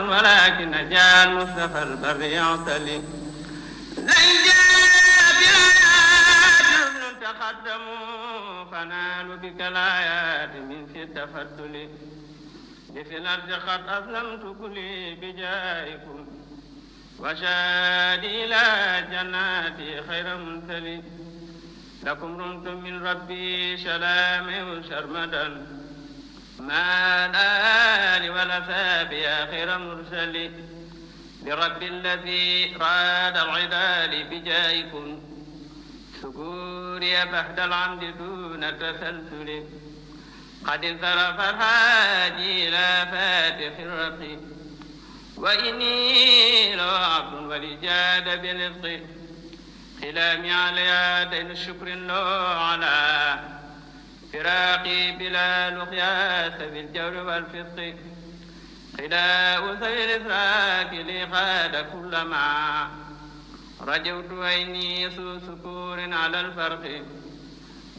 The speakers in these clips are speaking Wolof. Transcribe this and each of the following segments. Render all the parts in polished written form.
ولكن جاء المصطفى البر يعتلي لن جاء بالآيات رسل تقدموا فنالوا بك الآيات من في التفضل لفي الأرض قد أسلمت كلي بجائكم وشادي إلى جناتي خير منتلي لكم رمت من ربي سلامي وسرمدا ما الآل والأثاب يا خير مرسل لرب الذي راد العدال بجائكم شكوري بعد العمد دون تسلسل قد انصرف الحاجي إلى فاتح الرقيب وإني لو عبد ولجاد بالرزق خلامي على دين الشكر لو على فراقي بلا لقياس بالجور والفسق خلاء سير إسراك لي خاد كل ما رجوت عيني سوء سكور على الفرق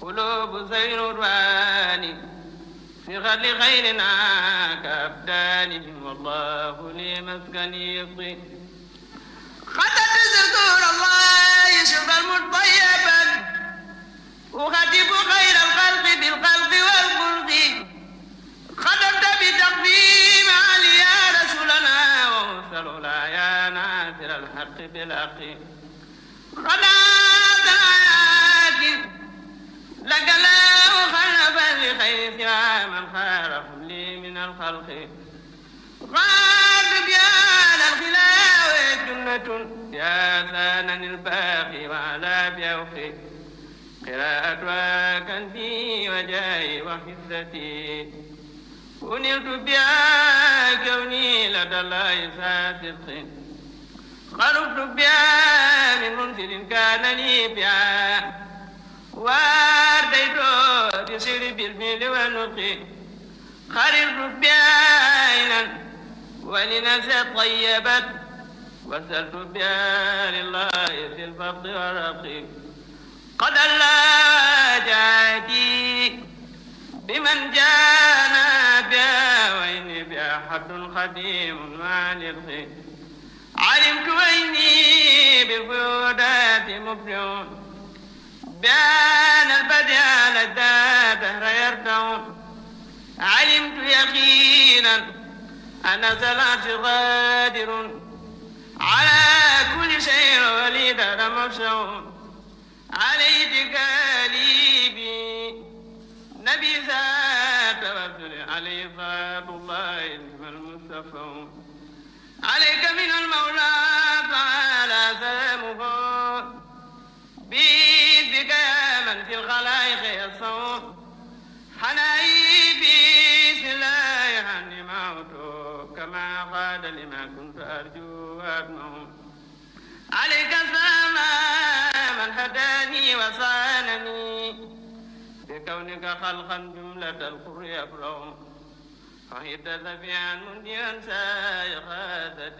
قلوب سير الرواني في خل خيرنا كأبدانهم والله لي مسكني يصي خطت ذكور الله شكرا مطيبا أخطب خير الخلق بالخلق والخلق خطبت بتقديم علي يا رسولنا ومرسل لا يا ناصر الحق بالحق خلاص الآيات لك الله خلفا لخير يا من خالف لي من الخلق غاب بيان الخلاوة جنة يا ثانن الباقي وعلى بيوخي قراءتها كنزي وجاي وحفتي ونلت بها كوني لدى الله صادق خرجت بها من منزل كان لي بها وارديت بسر بالميل والنطق خرجت بها عينا ولنفس طيبت وسلت بها لله في الفضل والرقيب قد الله جادي بمن جانا بها وإني بها حد قديم مع الخير علمت وإني بالفيودات مبدع بان البدع لدى دهر يرتع علمت يقينا أن صلاتي قادر على كل شيء وليد مفسع عليك كاليبي نبي ذات وفر عليه صلاة الله اسم المصطفى عليك من المولى تعالى سلامه بيدك يا من في الخلائق يصوم حنايبي سلاي عني موته كما قاد لما كنت أرجو وأطمع عليك سلام من هداني وصانني بكونك خلقا جملة القر يفرهم فهيت ذبيعا منديا سائقادة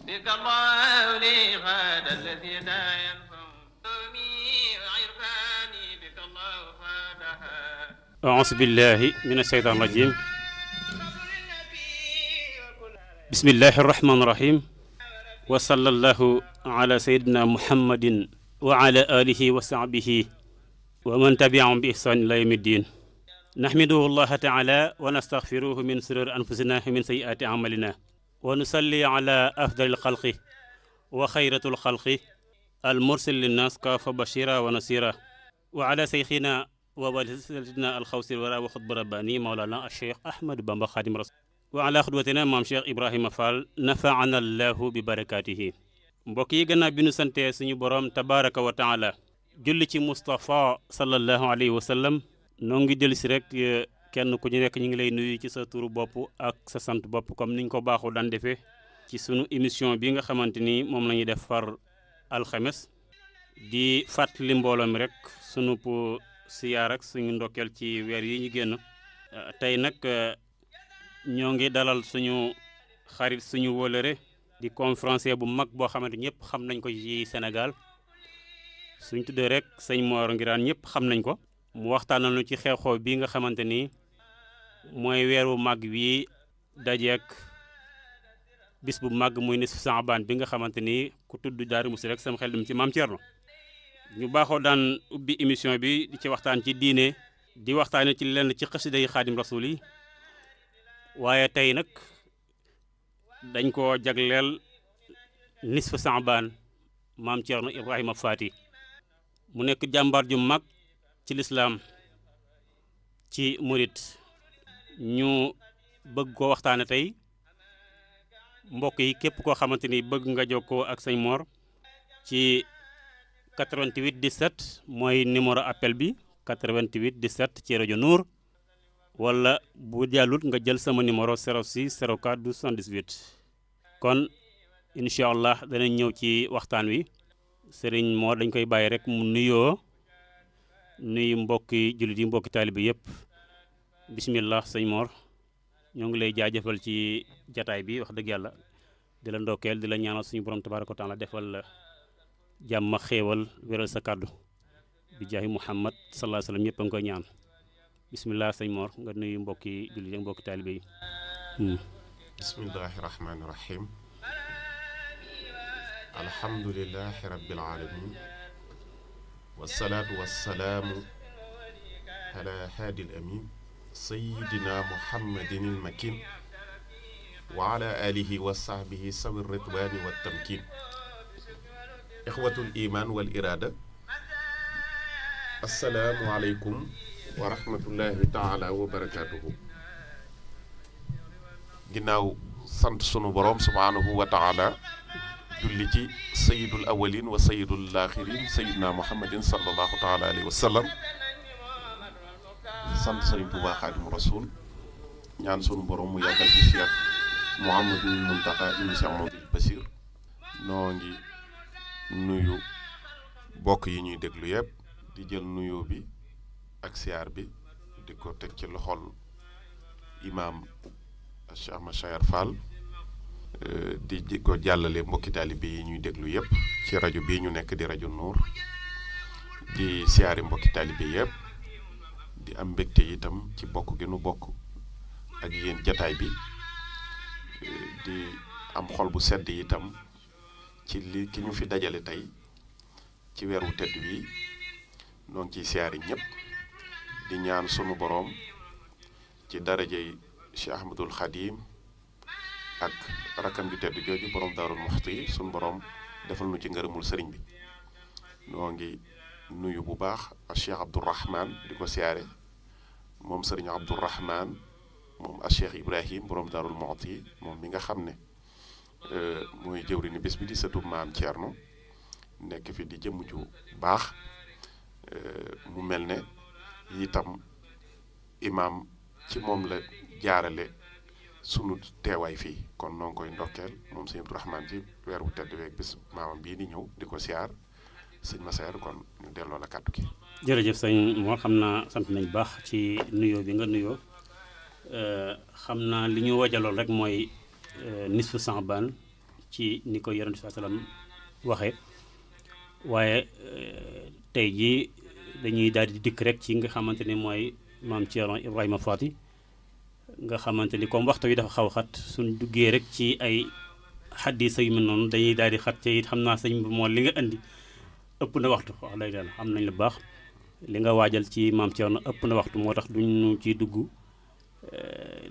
بك الله لي غاد الذي لا ينفع عرفاني بك الله خادها أعوذ بالله من الشيطان الرجيم بسم الله الرحمن الرحيم وصلى الله على سيدنا محمد وعلى آله وصحبه ومن تبعهم بإحسان إلى يوم الدين نحمده الله تعالى ونستغفره من شرور أنفسنا ومن سيئات أعمالنا ونصلي على أفضل الخلق وخيرة الخلق المرسل للناس كافة بشيرا ونصيرا وعلى شيخنا ووالدنا الخوص الوراء وخطب رباني مولانا الشيخ أحمد بامبا خادم رسول وعلى خدوتنا مام شيخ إبراهيم فال نفعنا الله ببركاته mbokk yi gannaaw bi nu sante suñu borom tabaraka wa taala julli ci Moustapha sallallahu alayhi wa sallam noo ngi dellu si rek kenn ku ñu nekk ñu ngi lay nuyu ci sa turu bopp ak sa sant bopp comme niñ ko baaxoo daan defee ci sunu émission bi nga xamante ni moom la ñuy def far alxames di fàttali mbooloo mi rek sunu siyaar ak suñu ndokkeel ci weer yi ñu génn tey nag ñoo ngi dalal suñu xarit suñu wóolëre di conférencier bu mag boo xamante ñëpp xam nañ ko ci Sénégal suñ tuddee rek sëñ Mor Ngiraan ñëpp xam nañ ko mu waxtaanal ñu ci xew-xew bi nga xamante ni mooy weeru mag wi dajeek bis bu màgg muy nisfu Saabaan bi nga xamante ni ku tudd Daaru Muxti rek sama xel dem ci maam Thierno. ñu baaxoo daan ubbi émission bi di ci waxtaan ci diine di waxtaane ci lenn ci xasida yi Xaadim Rasul yi waaye tey nag dañ koo jagleel nisfu Saabaan maam Thierno Ibrahima Faty mu nekk jàmbaar ju mag ci lislaam ci murit ñu bëgg koo waxtaane tey mbokk yi képp koo xamante ni bëgg nga jokkoo ak sëñ Mor ci 88 17 mooy numéro appel bi 88 17 ci rajo Nour wala bu jàllut nga jël sama numéro 06 04 12 78 kon incha allah danañ ñëw ci waxtaan wi sëriñ Mor dañ koy bàyyi rek mu nuyu mbokki jullit yi mbokki taalibe yëpp bismillah sëñ Mor ñoo ngi lay jaajëfal ci jataay bi wax dëgg yàlla di la ndokkeel di la ñaanal suñu borom tabaaraka wa taala defal la jàmm xéewal wéral sa kàddu bi jaahi Muhammad sallallahu alayhi wa sallam ñëpp a ngi koy ñaan bismillah sëñ Mor nga nuyu mbokki jullit yi mbokki taalibe yi. bismillahi rahmaani rahim alhamdulillahi rabbil alamin wasalaatu wasalaamu ala haadil amin sayidina muhammadin il makin wa ala alihi wa sahbihi sawi ridwani wa tamkin ixwatul iman wal irada assalaamu aleykum wa rahmatullahi taala wa barakatuhu ginnaaw sant sunu boroom subhaanahu wa taala julli ci sayidul awalin wa sayidul axirin sayidina muhammadin sallallahu taala alayhi wa sallam sant sëriñ Tuubaa Xaadimu Rasuul ñaan sunu borom mu yàggal fi Cheikh Mouhamadul Muntaxa ibnu Cheikh Mouhamadoul Bachir noo ngi nuyu bokk yi ñuy déglu yëpp di jël nuyoo bi ak siyaar bi di ko teg ci loxol imaam Cheikh Machayer Fall di ko jàllale mbokki taalibe yi ñuy déglu yëpp ci rajo bii ñu nekk di rajo Nour di siyaari mbokki taalibe yëpp di am mbégte itam ci bokk gi nu bokk ak yéen jataay bi di am xol bu sedd itam ci li ki ñu fi dajale tey ci weeru tedd wi noo ngi ciy siyaari ñëpp di ñaan sunu boroom ci darajey Cheikh Ahmadul Xadim ak rakam ju tedd jooju boroom Daarul Muxti sunu boroom defal nu ci ngërëmul sëriñ bi noo ngi nuyu bu baax ak Cheikh Abdourahman di ko siyaare moom sëriñ Abdourahman moom ak Cheikh Ibrahim boroom Daarul Muxti moom mi nga xam ne mooy jëwriñu bés bi di sëtu maam Thierno nekk fi di jëmm ju baax mu mel ne itam imaam ci moom la jaarale sunu teewaay fii kon noo ngi koy ndokkeel moom sëñ Abdourahman ci weer wu tedd week bis maamam bii di ñëw di ko siyaar sëñ Massaer kon ñu delloo la kàddu gi. jërëjëf sëñ Mor xam naa sant nañ baax ci nuyoo bi nga nuyoo xam naa li ñu wajaloon rek mooy nisfu Saabaan ci ni ko Yonent bi sallam waxee waaye tey jii dañuy daal di dikk rek ci nga xamante ni mooy maam Thierno Ibrahima Faty nga xamante ni comme waxtu wi dafa xaw xat suñ duggee rek ci ay xaddiis yu mel noonu dañuy daal di xat te it xam naa sëñ bi moo li nga indi ëpp na waxtu wax dëgg yàlla xam nañ la baax li nga waajal ci maam Thierno ëpp na waxtu moo tax duñu ciy dugg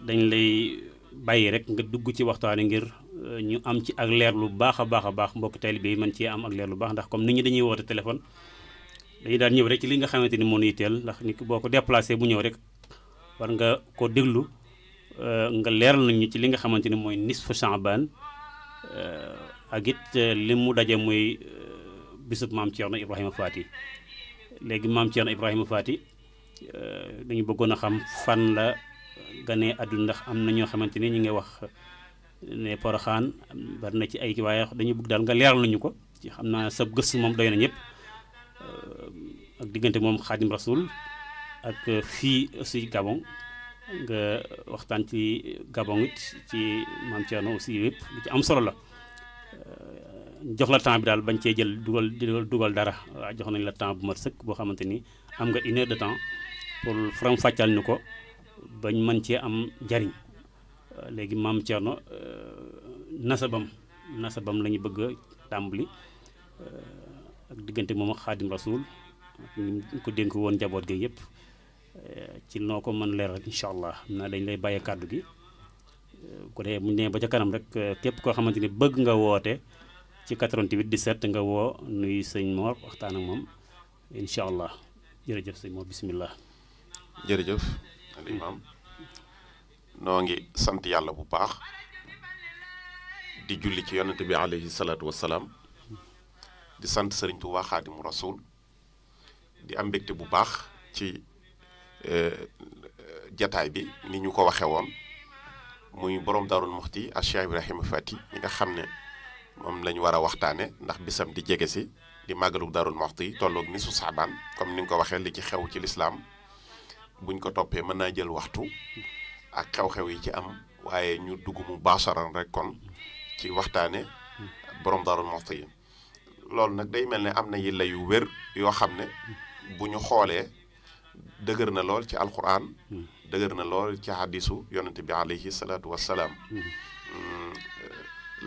dañ lay bàyyi rek nga dugg ci waxtaani ngir ñu am ci ak leer lu baax a baax mbokk taalibe yi mën cee am ak leer lu baax ndax comme nit ñi dañuy woote téléphone dañuy daal ñëw rek ci li nga xamante ni moo ñuy teel ndax nit ki boo ko déplacé bu ñëw rek war nga ko déglu nga leeral nañu ci li nga xamante ni mooy nisfu Saabaan ak it li mu daje muy bisub maam Thierno Ibrahima Faty léegi maam Thierno Ibrahima Faty dañu bëggoon a xam fan la ganee àdduna ndax am na ñoo xamante ni ñu ngi wax ne Poroxaan bari na ci ay waaye dañu bëgg daal nga leeral nañu ko ci xam naa sa gëstu moom doy na ñëpp ak diggante moom Xaadim Rasul ak fii aussi Gabon nga waxtaan ci Gabon it ci maam Thierno aussi yëpp lu ci am solo la jox la temps bi daal bañ cee jël dugal dara waaw jox nañ la temps bu mat sëkk boo xamante ni am nga 1 heure de temps pour faram fàccal ñu ko bañ mën cee am njariñ léegi maam Thierno nasabam la ñu bëgg a tàmbali ak diggante moom ak xaadim rasul ñu ko dénk woon njaboot gi yëpp ci noo ko mën leeral incha allah xam naa dañ lay bàyyee kàddu gi ko defee bu ñu nee ba ca kanam rek képp koo xamante ni bëgg nga woote ci 88 17 nga woo nuyu sëñ Mor waxtaan ak moom incha allah jërëjëf sëñ Mor bismillah. jërëjëf al imam noo ngi sant yàlla bu baax di julli ci yonent bi alayhi salaatu wassalaam di sant sëriñ Tuubaa xaadimu rasul di am mbégte bu baax ci jataay bi ni ñu ko waxe woon muy borom Daarul Muxti ak Cheikh Ibrahima Fati mi nga xam ne moom lañu war a waxtaane ndax bisam di jege si di màggalu Daarul Muxti tolloog ni su saabaan comme ni nga ko waxee li ci xew ci lislaam buñ ko toppee mën naa jël waxtu ak xew-xew yi ci am waaye ñu dugg mu baasaran rek kon ci waxtaane borom Daarul Muxti yi loolu nag day mel ne am na yilla yu wér yoo xam ne bu ñu xoolee dëgër na lool ci alquran dëgër na lool ci hadisu yonente bi alayhi salaatu wassalaam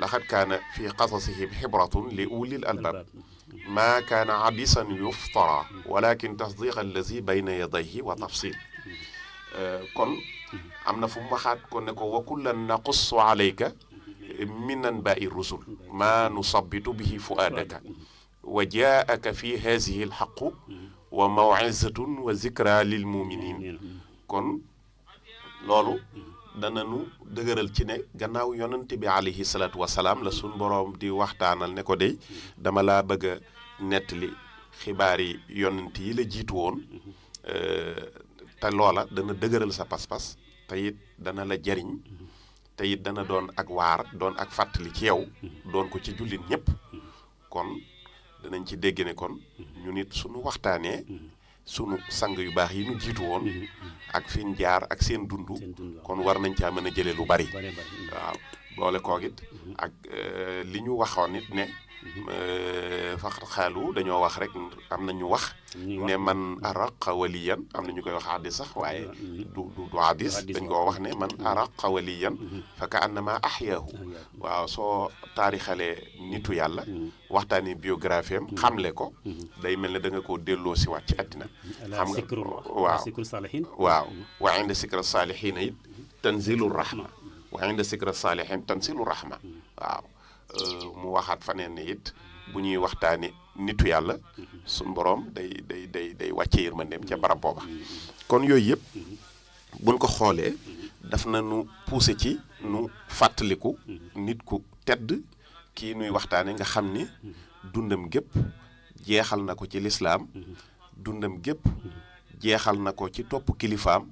laxad kaana fi qasasihim xibratun li ulil albab ma kaana hadisan yuftara walakin tasdiqa allazi bayna yadayhi wa tafsil kon am na fu mu waxaat ko ne ko wa kullan naqussu alayka min anbaai rusul ma nusabbitu bihi fuaadaka wa jaaka fi hazihi alxaqu wa mawizatun wa zikra lil muminin kon loolu dananu dëgëral ci ne gannaaw yonante bi alayhi salaatu wasalaam la sun boroom di waxtaanal ne ko dey dama laa bëgg a nettali xibaar yi yonante yi la jiitu woon te loola dana dëgëral sa pas-pas te it dana la jariñ te it dana doon ak waar doon ak fàttali ci yow doon ko ci jullit ñëpp kon danañ ci dégg ne kon ñu nit suñu waxtaanee sunu sang yu baax yi ñu jiitu woon ak fi ñu jaar ak seen dund kon war nañ caa mën a jëlee lu bari waaw boole koog it ak li ñu waxoon it ne faqat xaalu dañoo wax rek am na ñu wax ne man araqa waliyan am na ñu koy wax hadis sax waaye du hadis dañ koo wax ne man araqa waliyan fa ka annama ahyaahu waaw soo taarixalee nitu yàlla waxtaani biographie am xamle ko day mel ne da nga koo delloo si waat ci àddina xam nga waaw wa inda sikra saalihiina it tanzilu rahma wa inda sikra saalihin tanzilu rahma waaw mu waxaat faneen ne it bu ñuy waxtaani nitu yàlla suñ boroom day wàcce yërmandeem ca barab booba kon yooyu yëpp buñ ko xoolee daf na nu poussé ci nu fàttaliku nit ku tedd kii nuy waxtaane nga xam ni dundam gépp jeexal na ko ci lislaam dundam gépp jeexal na ko ci topp kilifaam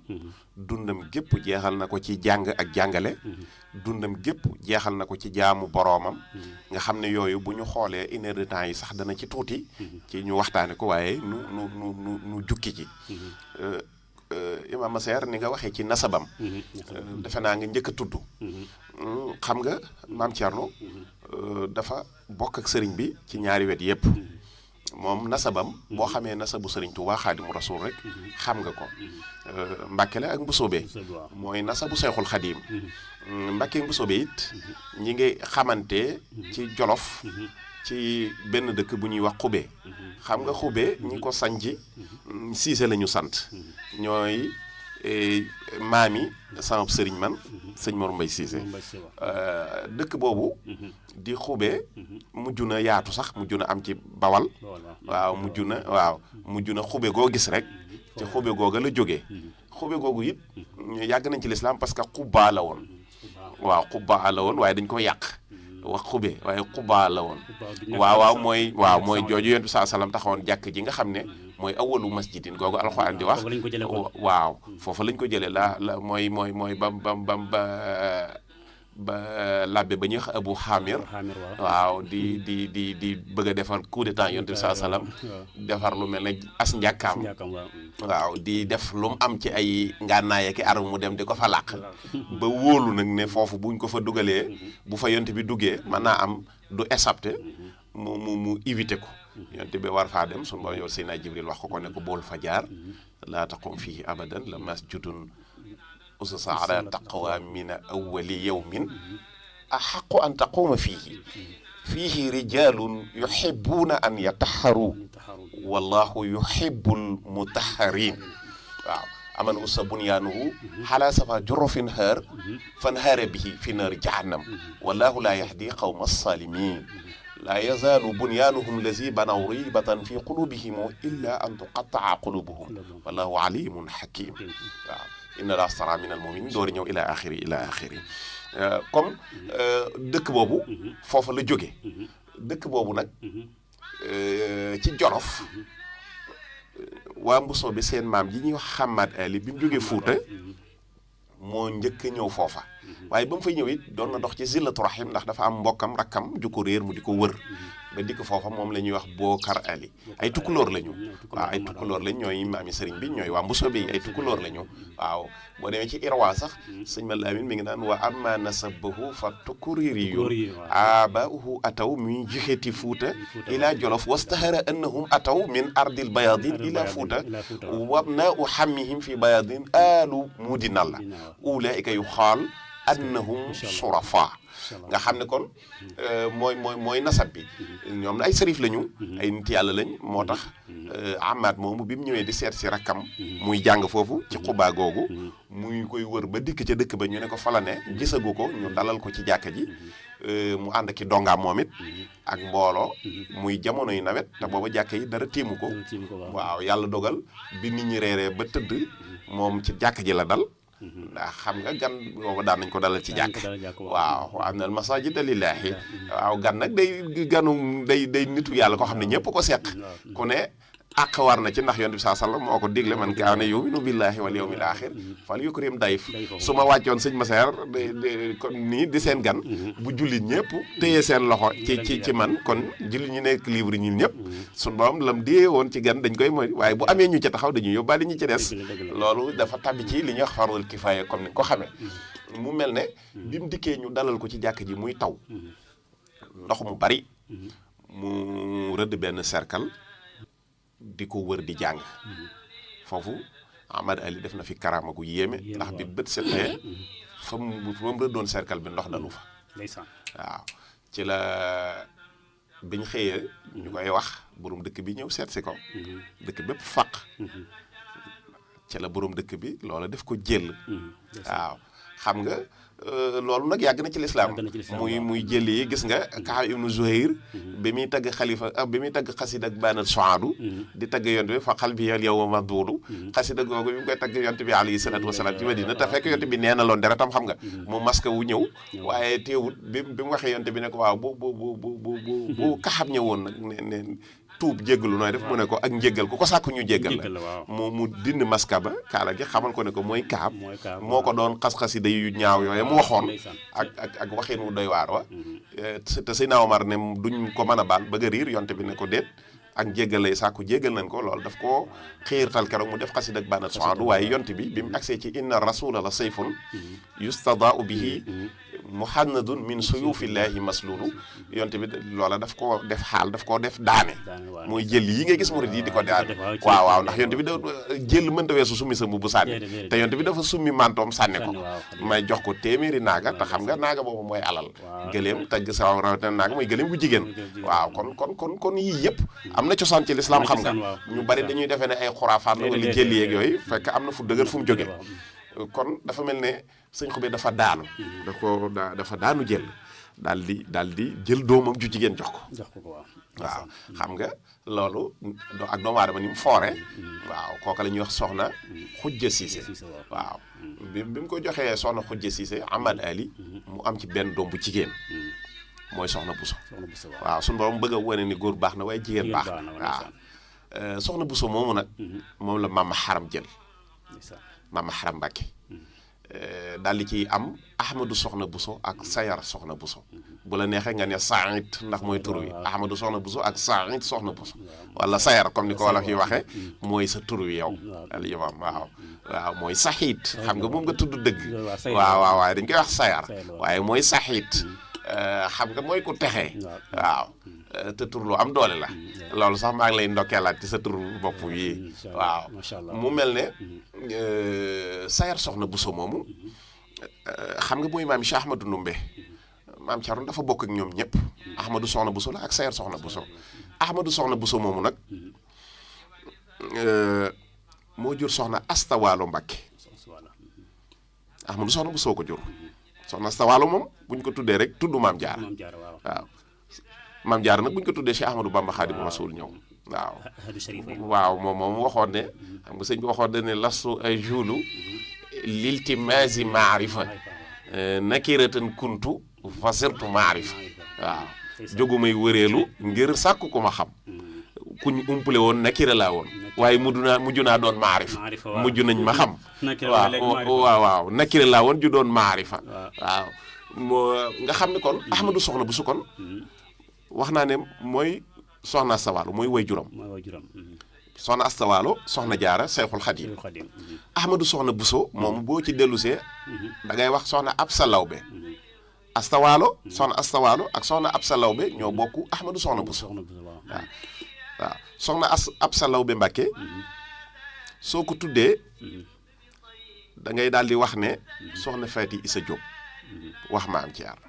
dundam gépp jeexal na ko ci jàng ak jàngale dundam gépp jeexal na ko ci jaamu boroomam nga xam ne yooyu bu ñu xoolee une heure de temps yi sax dana ci tuuti ci ñu waxtaane ko waaye nu jukki ci Imam Masseer ni nga waxee ci nasabam defe naa nga njëkk a tudd xam nga Maam Thierno dafa bokk ak sëriñ bi ci ñaari wet yépp moom nasabam boo xamee nasabu sëriñ Tuubaa Xaadimu Rasuul rek xam nga ko Mbàkke la ak Mbusoobe mooy nasabu Seexul Xadiim Mbàkke Mbusoobe it ñi ngi xamante ci Jolof ci benn dëkk bu ñuy wax Xube xam nga Xube ñi ko sanji Siise la ñu sant ñooy maami sama sëriñ man sëñ Mor Mbay Siise dëkk boobu di Xube mujj na yaatu sax mujj na am ci Bawal waaw mujj na Xube goo gis rek ci Xube googa la jógee Xube googu it yàgg nañ ci lislaam parce que Xubaa la woon waaw Xubaa la woon waaye dañ ko yàq wax Xube waaye Xubaa la woon waaw mooy jooju yonent bi saa salaam taxawoon jàkk ji nga xam ne mooy awalu masjidin googu alxuraan di wax waaw foofu lañ ko jëlee la mooy ba labbe ba ñuy wax Abu Xaamir waaw di bëgg a defar coup d'état yonent bi saa salaam defar lu mel ne as njàkkaam waaw di def lu mu am ci ay ngànnaay ak arme mu dem di ko fa làq ba wóolu nag ne foofu buñ ko fa dugalee bu fa yonent bi duggee mën naa am du échappé mu éviter ko yonent bi war faa dem sunu borom yow Seydina Jibril wax ko ne ko bool fa jaar laa taqum fii abadan la masjidun usisa ala taqwa min awwali yawmin axaqu an taquuma fiihi rijaalun yuhibbuuna an yataxaru wallahu yuhibbul mutaxarin waaw aman ussa bunyaanuhu xalaa safa jurufin haar fanhaara bihi fi naari jahannam wallahu laa yahdi qawma salimin laa yazaalu bunyaanuhum lazi banaw riibatan fi qulubihim illa an tuqattaa qulubuhum wallahu alimun hakim waaw inna laa stara min al muminin doori ñëw ila axiri comme dëkk boobu foofa la jóge dëkk boobu nag ci Jolof waa Mbusoo bi seen maam ji ñuy wax Xamad Ali bi mu jógee Fuuta moo njëkk a ñëw foofa waaye ba mu fay ñëw it doon na dox ci zillatu rahim ndax dafa am mbokkam rakkam ju ko réer mu di ko wër ba dikk foofa moom la ñuy wax Bookar Ali ay tukkulóor la ñu waaw ay tukkulóor lañ ñooy maami sëriñ bi ñooy waa Mbusoo bi ay tukkulóor la ñu waaw boo demee ci Irwa sax sëñ ma Lamin mi ngi naan wa amma nasabahu fa tukkuriri yu abauhu ataw min jihati Fuuta ila Jolof wastahara annahum ataw min ardil bayadin ila Fuuta wabnau hammihim fi bayadin alu mudinalla ulaika yu xaal annahum surafa nga xam ne kon mooy nasab bi ñoom na ay sërif lañu ay nit yàlla lañ moo tax Amaat moomu bi mu ñëwee di seet si rakkam muy jàng foofu ci xubaa googu muy koy wër ba dikk ca dëkk ba ñu ne ko fala ne gisagu ko ñu dalal ko ci jàkka ji mu ànd ki dongaam moom it ak mbooloo muy jamono yu nawet te booba jàkka yi dara tiimu ko waaw yàlla dogal bi nit ñi reeree ba tëdd moom ci jàkka ji la dal ndax xam nga gan booba daan nañ ko dalal ci jàkk waaw am na masajida lillahi waaw gan nag day nitu yàlla ko xam ne ñëpp ko seq ku ne àq war na ci ndax yonent bi saa sallam moo ko digle man kaana yuminu billahi wal yawmil axir fal yukrim dayf su ma wàccoon sëñ Maseer kon nii di seen gan bu jullit ñëpp téye seen loxo ci man kon jullit ñi nekk libre ñi ñëpp suñu borom lam dee woon ci gan dañ koy mooy waaye bu amee ñu ca taxaw dañuy yóbbaale ñi ci des loolu dafa tabbi ci li ñuy wax farul kifaaya comme ni ko xamee mu mel ne bi mu dikkee ñu dalal ko ci jàkk ji muy taw ndox mu bari mu rëdd benn cercle di ko wër di jàng foofu Ahmad Ali def na fi karaama gu yéeme ndax bi bët setee fa mu rëddoon cercle bi ndox dalu fa waaw ci la biñ xëyee ñu koy wax borom dëkk bi ñëw seet si ko dëkk bépp faq ci la borom dëkk bi loola def ko jël waaw xam nga loolu nag yàgg na ci lislaam muy jël yi gis nga Kaab ibnu Zuhayr bi muy tagg xalifa bi muy tagg xasida ak baanal soadu di tagg yonte bi fa xal bi yal yow ma duudu xasida googu bi mu koy tagg yonte bi alayhi salaatu wasalaam ci Madina te fekk yonte bi nee na loon deretam xam nga mu maska wu ñëw waaye teewut bi mu waxee yonte bi ne ko waaw bu Kaab ñëwoon nag ne tuub jéggalu nooy def mu ne ko ak njéggal ku ko sàkk ñu jéggal la mu dind maska ba kaala gi xamal ko ne ko mooy Kaab moo ko doon xas-xasi day yu ñaaw yooyu mu waxoon ak waxin wu doy waar wa te Seydina Omar ne duñ ko mën a baal bëgg a riir yonte bi ne ko déet ak njéggal lay sàkku jéggal nañ ko loolu daf ko xiirtal keroog mu def xasid ak banat soadu waaye yonte bi mu agsee ci inna rasula la sayfun yustadaau bihi muhannadun min suyufillahi maslulu yonte bi loola daf koo def xaal daf koo def daane mooy jël yi ngay gis murid yi di ko daane waaw ndax yonte bi da jël mënta weesu summi sa mbubb sànni te yonte bi dafa summi mantoom sànni ko may jox ko téeméeri naaga te xam nga naaga boobu mooy alal gëléem tagg sa rawatina naaga mooy gëléem bu jigéen waaw kon yii yëpp am na cosaan ci lislaam xam nga ñu bari dañuy defee ne ay xuraafaat la wala jël yeeg yooyu fekk am na fu dëgër fu mu jóge kon dafa mel ne sëñ Xube dafa daanu dafa daanu jël daal di jël doomam ju jigéen jox ko waaw xam nga loolu ak doomu aadama ni mu foore waaw kooka la ñuy wax soxna Xujja Siise waaw bi mu ko joxee soxna Xujja Siise Ahmad Ali mu am ci benn doom bu jigéen mooy soxna Buso waaw suñu borom bëgg a wane ni góor baax na waaye jigéen baax na waaw soxna Buso moomu nag moom la Maama Xaram jël Maama Xaram Mbàkke daal di ciy am Ahmadou Soxna Buso ak Sayar Soxna Buso bu la neexee nga ne Saïd ndax mooy tur wi Ahmadou Soxna Buso ak Saïd Soxna Buso wala Sayar comme ni ko wala fi waxee mooy sa tur wi yow al imam waaw mooy Saxiid xam nga moom nga tudd dëgg waaw waaye dañ koy wax Sayar waaye mooy Saxiid xam nga mooy ku texee waaw te tur lu am doole la loolu sax maa ngi lay ndokkeelaat ci sa tur bopp yi waaw mu mel ne Sayar Soxna Buso moomu xam nga mooy maam Cheikh Ahmadou Ndumbe maam Thierno dafa bokk ak ñoom ñëpp Ahmadou Soxna Bousso la ak Sayer Soxna Bousso Ahmadou Soxna Bousso moomu nag moo jur soxna Asta Waalo Mbàkke Ahmadou Soxna Bousso ko jur soxna Asta Waalo moom buñ ko tuddee rek tudd maam Jaara waaw maam Jaara nag buñ ko tuddee Cheikh Ahmadou Bamba Xaadimu Rasuul ñëw waaw moom waxoon ne xam nga sëñ bi waxoon ne lastu ay julu liltimaasi maarifa nakiratan kuntu fasirtu maarifa waaw jógumay wëreelu ngir sàkku ko ma xam kuñ umpale woon nakira laa woon waaye mujj naa doon maarifa mujj nañ ma xam waaw nakira laa woon ju doon maarifa waaw moo nga xam ne kon Ahmadou Soxna Bousso kon wax naa ne mooy soxna Asta Waalo mooy way juram soxna Asta Waalo soxna Jaara Seexul Xadiim Ahmadou Soxna Bousso moom boo ci dellusee da ngay wax soxna Absa Lawbe Asta Waalo soxna Asta Waalo ak soxna Absa Lawbe ñoo bokk Ahmadou Soxna Bousso waaw soxna Absa Lawbe Mbàkke soo ko tuddee da ngay daal di wax ne soxna Faati Isa Jóob wax maam Thierno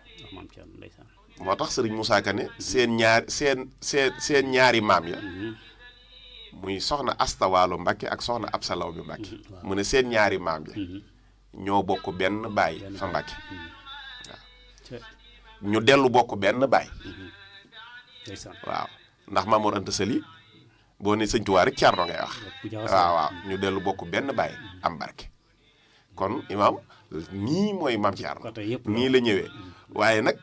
moo tax sëriñ Moussa Ka ne seen ñaari maam ya muy soxna Asta Waalo Mbàkke ak soxna Absa Lawbe Mbàkke mu ne seen ñaari maam ya ñoo bokk benn baay fa Mbàkke waaw ñu dellu bokk benn baay waaw ndax Mamoor Anta Sali boo ne sëñ Tuubaa rek Thierno ngay wax waaw ñu dellu bokk benn baay am barke kon imaam nii mooy maam Thierno nii la ñëwee waaye nag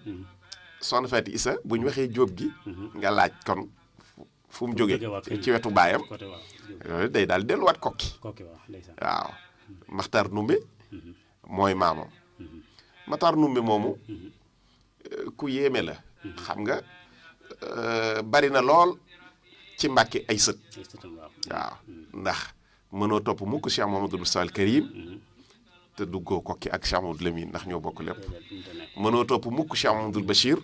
soxna Faati Isa bu ñu waxee Jóob gi nga laaj kon fu mu jógee ci wetu baayam yooyu day daal delluwaat kokki waaw Maxtaar Numbe mooy maamam Maxtaar Numbe moomu ku yéeme la xam nga bari na lool ci Mbàkke ay sët waaw ndax mënoo topp mukk Cheikh Mouhamadou Moustapha al Karim te duggoo kokki ak Cheikh Mouhamadou Lamine ndax ñoo bokk lépp mënoo topp mukk Cheikh Mouhamadou Bachir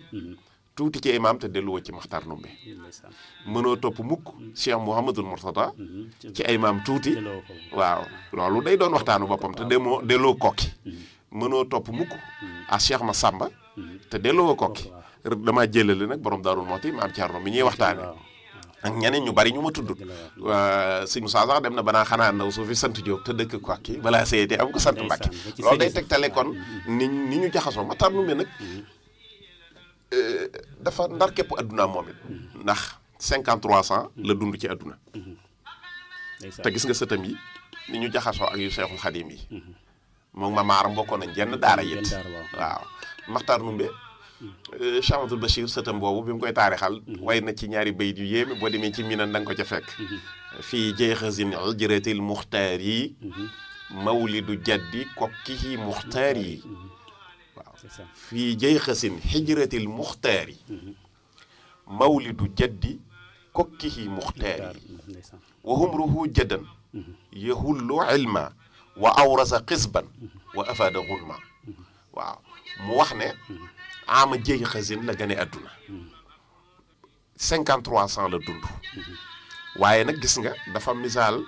tuuti ci imaam te delluwoo ci Maxtaar Numbe mënoo topp mukk Cheikh Mouhamadou Mourtada ci ay maam tuuti waaw loolu day doon waxtaanu boppam te delloo kokki mënoo topp mukk a Cheikh Massamba te delloo kokki damaa jëlale nag borom Daaru Muxti maam Thierno mi ñuy waxtaane ak ñeneen ñu bari ñu ma tudd sëñ Moussa sax dem na banaa xanaa ndaw su fi sant Diop te dëkk kokki balaa seeti am ko sant Mbàkke loolu day tegtale kon ni ñu jaxasoo Maxtaar Numbe nag dafa ndar képp adduna moom it ndax 53 ans la dund ci adduna te gis nga sëtam yi ni ñu jaxasoo ak yu Seexul Xadiim yi moom ma maaram bokkoon nañ jenn daara yit waaw Maxtaar Numbe Cheikh Amadou Bachir sëtam boobu bi mu koy taarixal way na ci ñaari bayit yu yéeme boo demee ci minan da nga ko ca fekk fii jeexasin ujratil muxtaar yi mawlidu jaddi kokkihi muxtaar yi waaw fii jeexasin hijratil muxtaar yi mawlidu jaddi kokkihi muxtaar yi wa humruhu jaddan yahullu ilma wa awrasa xisban wa afada gunma waaw mu wax ne ama jéegi xasin la gane àdduna 53 ans la dund waaye nag gis nga dafa misaal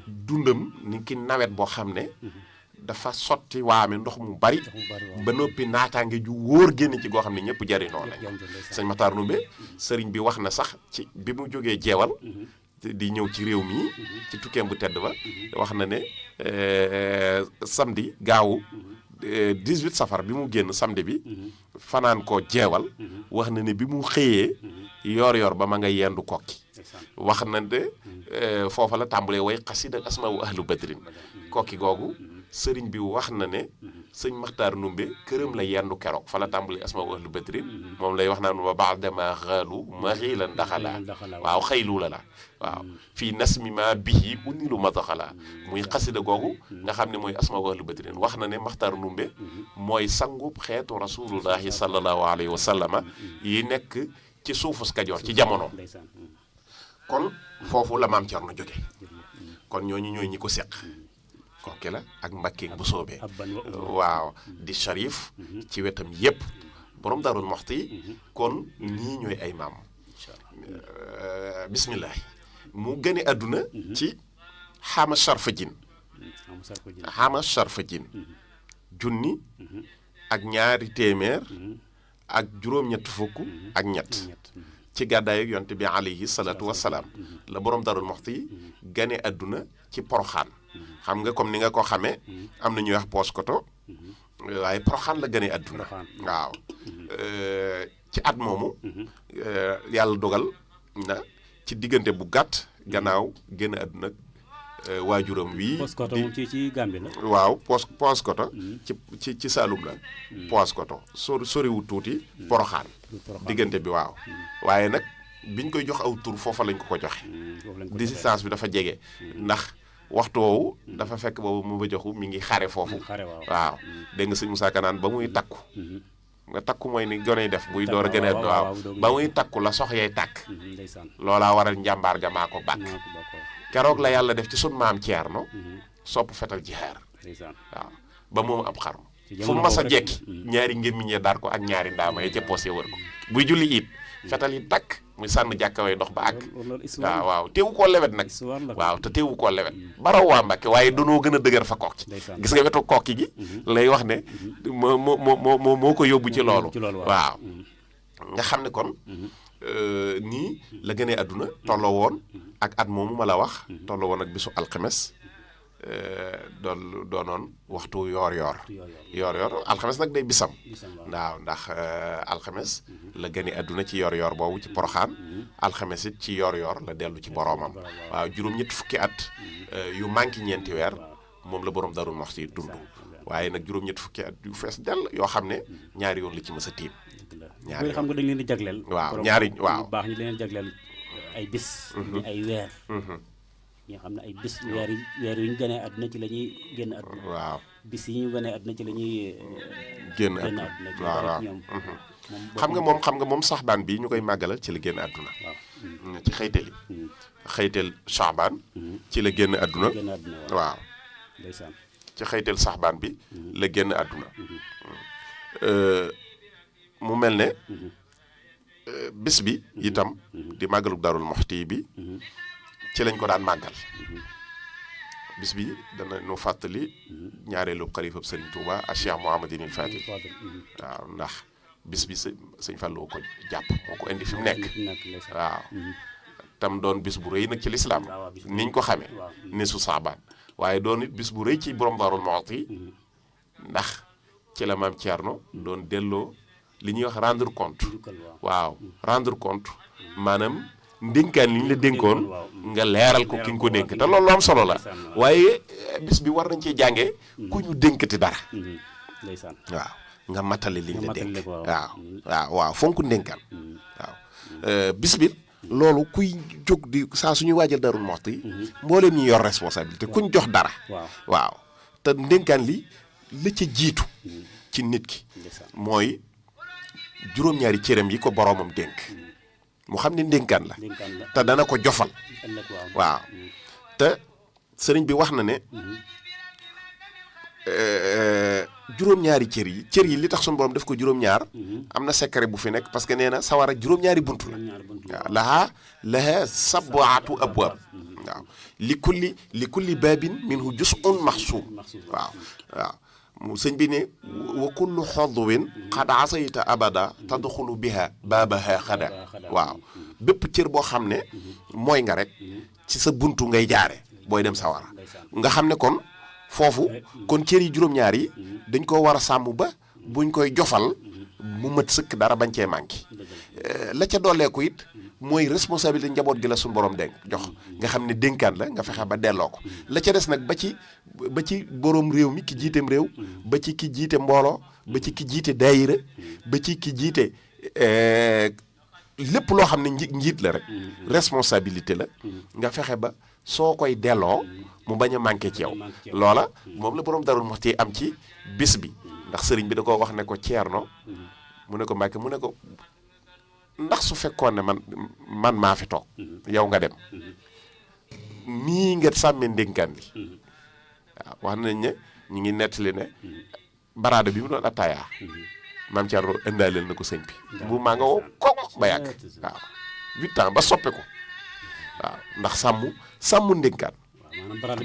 dundam ni ki nawet boo xam ne dafa sotti waame ndox mu bari ba noppi naataange ju wóor génn ci goo xam ne ñëpp jariñoo nañ sëñ Maxtaar Numbe sëriñ bi wax na sax ci bi mu jógee jeewal di ñëw ci réew mi ci tukkeem bu tedd ba wax na ne samedi gaawu 18 safar bi mu génn samedi bi fanaan ko jeewal wax na ne bi mu xëyee yor ba ma nga yendu kokki wax na ne foofa la tàmbalee way xasida ak asmaa wu ahlu badrin kokki googu sëriñ bi wax na ne sëñ Maxtaar Numbe këram la yendu keroog fa la tàmbalee asmaa wu ahlu badrin moom lay wax naan wa baadama xaalu maxiilan daxala waaw xëylu la waaw fii nasmi ma bihi unilu mataxala muy xasida googu nga xam ne mooy asmaa wu ahlu badrin wax na ne Maxtaar Numbe mooy sangub xeetu rasulullahi sallallahu alayhi wa sallama yi nekk ci suufus Kajoor ci jamono kon foofu la maam Thierno jóge kon ñooñu ñooy ñi ko seq kokki la ak Mbàkke bu soobee waaw di Sharif ci wetam yépp borom Daaru Muxti kon ñii ñooy ay maam bismillah mu gëne àdduna ci xama Sarfajin junni ak ñaari téeméer ak juróom-ñett fukk ak ñett ci gàddaay ak yonte bi alayhi salaatu wassalaam la borom Darou Mouhty gane àdduna ci Poroxaan xam nga comme ni nga ko xamee am na ñuy wax Paoskoto waaye Poroxaan la gane àdduna waaw ci at moomu yàlla dogal na ci diggante bu gàtt gannaaw génn àdduna waajuram wii Paoskoto moom ci Gambie la waaw Paoskoto ci Saalum la Paoskoto soriwu tuuti Poroxaan diggante bi waaw waaye nag biñ koy jox aw tur foofa lañ ko joxe distance bi dafa jege ndax waxtu woowu dafa fekk boobu mu ba joxu mi ngi xare foofu waaw dégg nga sëñ Moussa Kanaan ba muy takku nga takku mooy ni gone yi def buy door a gën a waaw ba muy takku la sox yay tàkk loolaa waral njàmbaar ga maa ko bàkk keroog la yàlla def ci sun maam Thierno sopp fetal jihaar waaw ba moom ab xarum fu mu mas a jekki ñaari ngémmiñee daar ko ak ñaari ndaama ya ca posé wër ko buy julli it fetal yi takk muy sànn jàkkaway dox ba àgg waaw teewu koo lewet nag waaw te teewu koo lewet baraw waa Mbàkke waaye danoo gën a dëgër fa kokki gis nga wetu kokki gi lay wax ne moo ko yóbbu ci loolu waaw nga xam ne kon nii la gënee àdduna tolloo woon ak at moomu ma la wax tolloo woon ak bisu alxames doonoon waxtu yoor alxames nag day bisam waaw ndax alxames la gënee àdduna ci yoor boobu ci Poroxaan alxames it ci yoor la dellu ci boroomam waaw juróom-ñetti fukki at yu manqué ñeenti weer moom la borom Darou Mouhty dund waaye nag juróom-ñetti fukki at yu fees dell yoo xam ne ñaari yoon la ci mës a tiim ñaari xam nga dañ leen di jagleel waaw ñaari waaw baax ñi leen jagleel ay bis ay weer ñi xam ne ay bis weer yu ñu gënee àdduna ci la ñuy génn àdduna waaw bis yi ñu gënee àdduna ci la ñuy génn àdduna waaw xam nga moom saxbaan bi ñu koy màggalal ci la génn àdduna ci xëyteel yi xëyteel saxbaan ci la génn àdduna waaw ndeysaan ci xëyteel saxbaan bi la génn àdduna mu mel ne bis bi itam di màggalu Darou Mouhty bi ci lañ ko daan màggal bis bi dana nu fàttali ñaareelu xalifa Serigne Touba ak Cheikh Mouhamadinil Fati waaw ndax bis bi sëñ Fallou ko jàpp moo ko indi fi mu nekk waaw tam doon bis bu rëy nag ci lislaam niñ ko xamee ni su saabaan waaye doon it bis bu rëy ci borom Darou Mouhty ndax ci la maam Thierno doon delloo li ñuy wax rendre compte waaw rendre compte maanaam ndénkaan li ñu la dénkoon nga leeral ko ki nga ko dénk te loolu am solo la waaye bis bi war nañ cee jàngee ku ñu dénkati dara waaw nga matale li ñu la dénk waaw fonk ndénkaan waaw bis bi loolu kuy jóg di saa suñuy waajal Darou Mouhty mbooleem ñi yor responsabilité kuñ jox dara waaw te ndénkaan li la ca jiitu ci nit ki mooy juróom-ñaari cëram yi ko boroomam dénk mu xam ne ndénkaan la te dana ko jofal waaw te sëriñ bi wax na ne juróom-ñaari cër yi li tax suñu borom def ko juróom-ñaar am na secret bu fi nekk parce que nee na sawara juróom-ñaari buntu la waaw laha sab'atu abwaab waaw li kulli baabin minhu juz'un maxsuum waaw mu sëñ bi ne wa kullu xodwin xad asayta abada tadxulu biha baabaha xada waaw bépp cër boo xam ne mooy nga rek ci sa buntu ngay jaare booy dem sawara nga xam ne kon foofu kon cër yi juróom-ñaar yi dañ ko war a sàmm ba buñ koy jofal mu mat sëkk dara bañ cee manqué la ca dooleeku it mooy responsabilité njaboot gi la suñu borom dénk jox nga xam ne dénkaan la nga fexe ba delloo ko la ca des nag ba ci borom réew mi ki jiiteem réew ba ci ki jiite mbooloo ba ci ki jiite daayira ba ci ki jiite lépp loo xam ne njiit la rek responsabilité la nga fexe ba soo koy delloo mu bañ a manqué ci yow loola moom la borom Darou Mouhty am ci bis bi ndax sëriñ bi da ko wax ne ko Thierno mu ne ko Mbàkke mu ne ko ndax su fekkoon ne man maa fi toog yow nga dem nii nga sàmmee ndénkaan li waaw wax nañ ne ñu ngi nettali ne baraada bi mu doon attaayaa maam Thierno indaaleel na ko sëñ bi bu maa nga woo koom ba yàgg waaw 8 ans ba soppe ko waaw ndax sàmm ndénkaan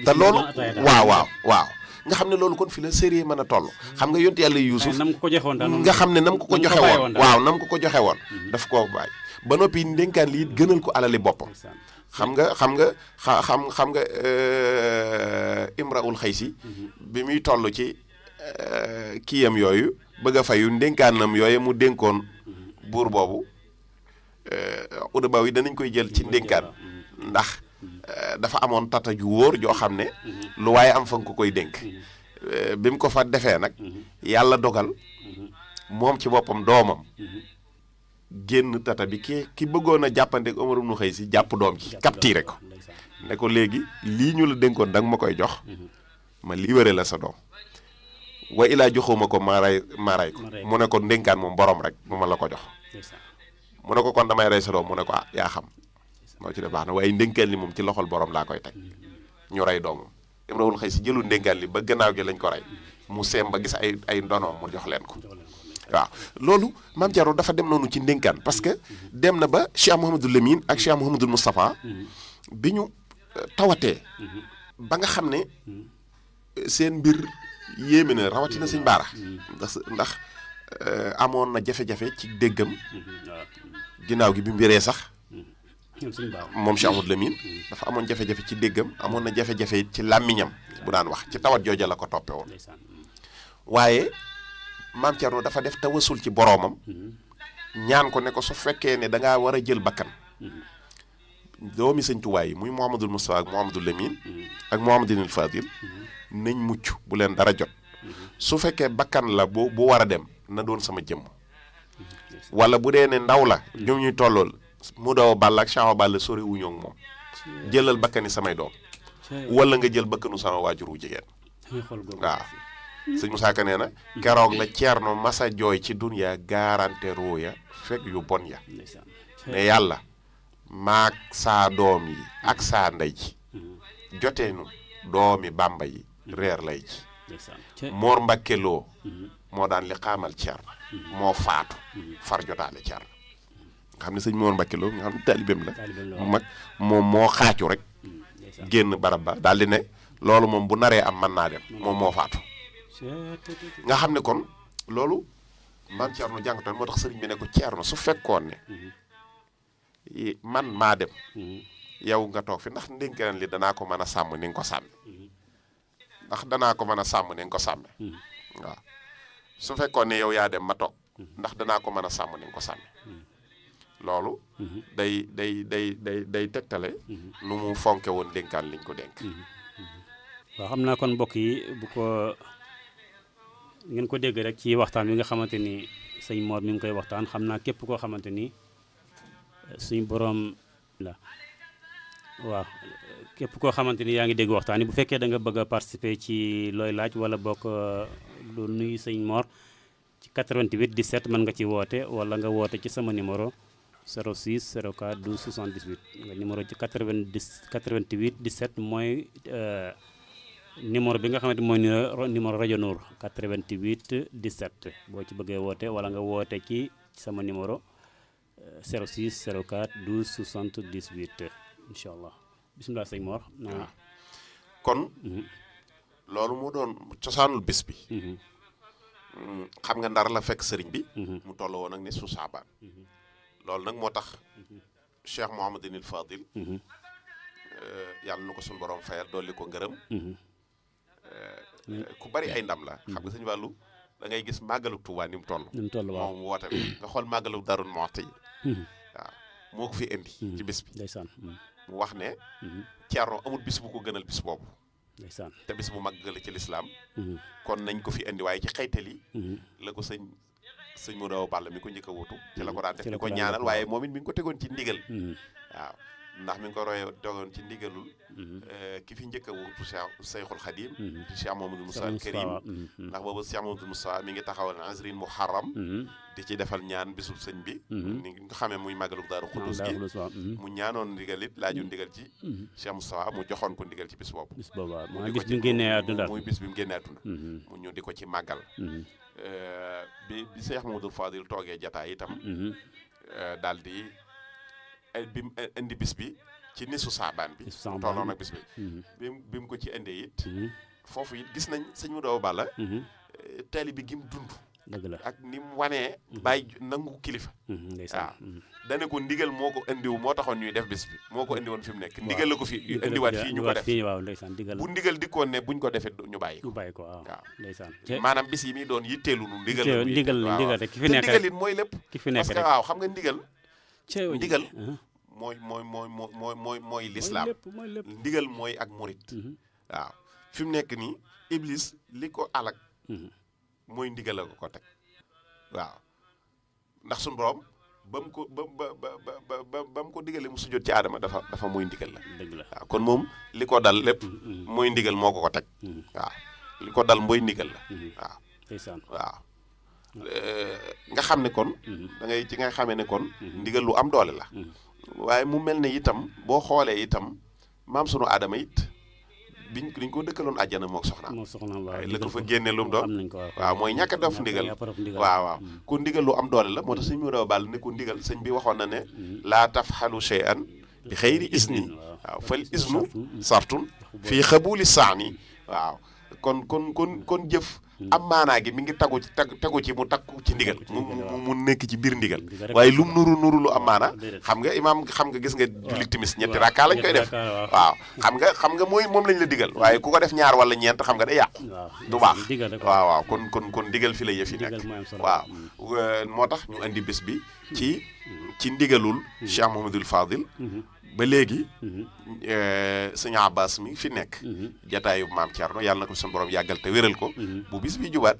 te loolu waaw nga xam ne loolu kon fi la sérieux mën a toll xam nga yontu yàlla Yuusuf nam ko joxe woon daal nga xam ne nam ko joxe woon waaw nam ko joxe woon daf koo bàyyi ba noppi ndénkaan lii gënal ko alali boppam xam nga Imraul Xaysi bi muy toll ci kiyam yooyu bëgg a fayu ndénkaanam yooyu mu dénkoon buur boobu udaba yi danañ koy jël ci ndénkaan ndax dafa amoon tata ju wóor joo xam ne lu waaye am fa nga ko koy dénk bi mu ko fa defee nag yàlla dogal moom ci boppam doomam génn tata bi ki bëggoon a jàppanteeg Omar ibn Xaysi jàpp doom ji capturé ko ne ko léegi lii ñu la dénkoon da nga ma koy jox ma libéré la sa doom wa ilaa joxuma ko maa ray ko mu ne ko ndénkaan moom borom rek mu ma la ko jox mu ne ko kon damay rey sa doom mu ne ko yaa xam moo ci de baax na waaye ndénkaan li moom ci loxol borom laa koy teg ñu rey doomam Imraul Xaysi jëlu ndénkaan li ba gannaaw gi lañ ko rey mu seem ba gis ay ndonoom mu jox leen ko waaw loolu Maam Thierno dafa dem noonu ci ndénkaan parce que dem na ba Cheikh Mouhamadul Lamine ak Cheikh Mouhamadul Moustapha bi ñu tawatee ba nga xam ne seen mbir yéeme na rawatina sëñ Baara ndax amoon na jafe-jafe ci déggam ginnaaw gi bi mbiree sax moom Cheikh Mouhamadul Lamine dafa amoon jafe-jafe ci déggam amoon na jafe-jafe ci làmmiñam bu daan wax ci tawat jooja la ko toppe woon waaye Maam Thierno dafa def tawasul ci boroomam ñaan ko ne ko su fekkee ne dangaa war a jël bakkan doomi sëñ Tuubaa yi muy Mouhamadul Moustapha ak Mouhamadul Lamine ak Mouhamadul Fadil nañ mucc bu leen dara jot su fekkee bakkan la bu war a dem na doon sama jëmm wala bu dee ne ndaw la ñoom ñuy tollool mu daw Balla ak Cheikh Balla sori wuñoo ak moom jëlal bakkani samay doom wala nga jël bakkanu sama waajur wu jigéen waaw sëñ Moussa Ka nee na keroog la Ceerno masa jooy ci dunya garante ruuya fekk yu bon ya ne yàlla maag saa doom yi ak saa ndey ji joteenu doomi Bàmba yi reer lay ji Moor Mbàkke Lo moo daan li xaamal Ceerno moo faatu far jotaale Ceerno nga xam ne sëñ Moor Mbàkke Lo nga xam ne taalibeem la mu mag moom moo xaacu rek génn barab ba daal di ne loolu moom bu naree am mën naa dem moom moo faatu nga xam ne kon loolu Maam Thierno jàngatoon moo tax sëriñ bi ne ko Thierno su fekkoon ne man maa dem yow nga toog fi ndax ndénkaan li danaa ko mën a sàmm ni nga ko sàmme ndax danaa ko mën a sàmm ni nga ko sàmme waaw su fekkoon ne yow yaa dem ma toog ndax danaa ko mën a sàmm ni nga ko sàmme loolu day tegtale nu mu fonke woon ndénkaan liñ ko dénk waaw xam naa kon mbokk yi bu ko ngeen ko dégg rek ci waxtaan wi nga xamante ni sëñ Mor mi ngi koy waxtaan xam naa képp koo xamante ni suñ borom la waaw képp koo xamante ni yaa ngi dégg waxtaan yi bu fekkee da nga bëgg a participer ci looy laaj wala bokk lu nuyu sëñ Mor ci 88 17 mën nga ci woote wala nga woote ci sama numéro 06 04 12 78 nga numéro ci 88 17 mooy numéro bi nga xamante mooy numéro rajo Nour 88 17 boo ci bëggee woote wala nga woote ci sama numéro 06 04 12 78 incha allah bisimilah sëñ Mor. kon loolu moo doon cosaanul bés bi. xam nga Ndar la fekk sëriñ bi. mu toll woon ak ne su saabaan. loolu nag moo tax Cheikh Mouhamadinil Fadil. yàlla na ko suñu borom fayal dolli ko ngërëm. ku bari ay ndam la. xam nga sëñ Wàllu da ngay gis màggalu Tuubaa ni mu toll. waaw moom woote bi nga xool màggalu Daaru Muxti yi. waaw moo ko fi indi. ci bis bi ndeysaan. mu wax ne. Ceerno amul bis bu ko gënal bis boobu. ndeysaan te bis bu mag la ci lislaam kon nañ ko fi indi waaye ci xaytali la ko sëñ Modou Balla mi ko njëkk a wutu ci la ko daan def di ko ñaanal waaye moom it mi ngi ko tegoon ci ndigal. waaw ndax mi ngi ko roye tegoon ci ndigalul ki fi njëkk a wutu Seyxul Xadim di Cheikh Mamadou Moussa al Karim ndax boobu Cheikh Mamadou Moussa mi ngi taxawal Azrin Muharram di ci defal ñaan bisul sëñ bi ni nga xamee muy màggalu Daaru Xuddus gi mu ñaanoon ndigal it laaju ndigal ci Cheikh Moustapha mu joxoon ko ndigal ci bis boobu mooy bis bi mu génnee àdduna muy bis bi mu génnee àdduna mu ñu di ko ci màggal bi Cheikh Mamadou Fadil toogee jataay itam daal di bi mu indi bis bi ci nisu saabaan bi tolloon ak bis bi bi mu ko ci indee it foofu it gis nañ sëñ mu doo balla taalibe gi mu dund dëgg la ak ni mu wanee bàyyi nangu kilifa waaw dane ko ndigal moo ko indiwu moo taxoon ñuy def bis bi moo ko indi woon fi mu nekk ndigal la ko fi indiwaat fii ñu ko def waaw ndeysaan ndigal bu ndigal dikkoon ne buñ ko defee ñu bàyyi ko waaw ndeysaan maanaam bis yi muy doon yitteelu nu ndigal rek ki fi nekk ndigal it mooy lépp ki fi nekk parce que waaw xam nga ndigal mooy lislaam ndigal mooy ak murit waaw fi mu nekk nii iblis li ko alak mooy ndigal la ko teg waaw ndax suñu borom ba mu ko digalee mu sujjóot ci aadama dafa muy ndigal la waaw kon moom li ko dal lépp mooy ndigal moo ko teg waaw li ko dal mooy ndigal la waaw waaw nga xam ne kon da ngay ci nga xamee ne kon ndigal lu am doole la waaye mu mel ne itam boo xoolee itam maam sunu aadama it dañ ko dëkkaloon àjjana mook soxnaam waaye la ko fa génne lu mu doon waaw mooy ñàkk a def ndigal waaw ku ndigal lu am doole la moo tax sëñ mu daw bàll ne ko ndigal sëñ bi waxoon na ne laa tafxalu shay'an bi xayri isni waaw fal isnu sartun fii xabuli saani waaw kon jëf am maanaa gi mi ngi tegu ci mu takku ci ndigal mu nekk ci biir ndigal waaye lum nuru lu am maana xam nga imaam xam nga gis nga julli timis ñetti rakka lañ koy def waaw xam nga mooy moom lañ la digal waaye ku ko def ñaar wala ñeent xam nga day yàqu du baax waaw kon ndigal fi la yëf yi nekk waaw moo tax ñu andi bés bi ci ndigalul Cheikh Mouhamadoul Fadil ba léegi sëñ Abbas mi fi nekk jataayu maam Thierno yàlla na ko suñu borom yàggal te wéral ko bu bis bi jubaat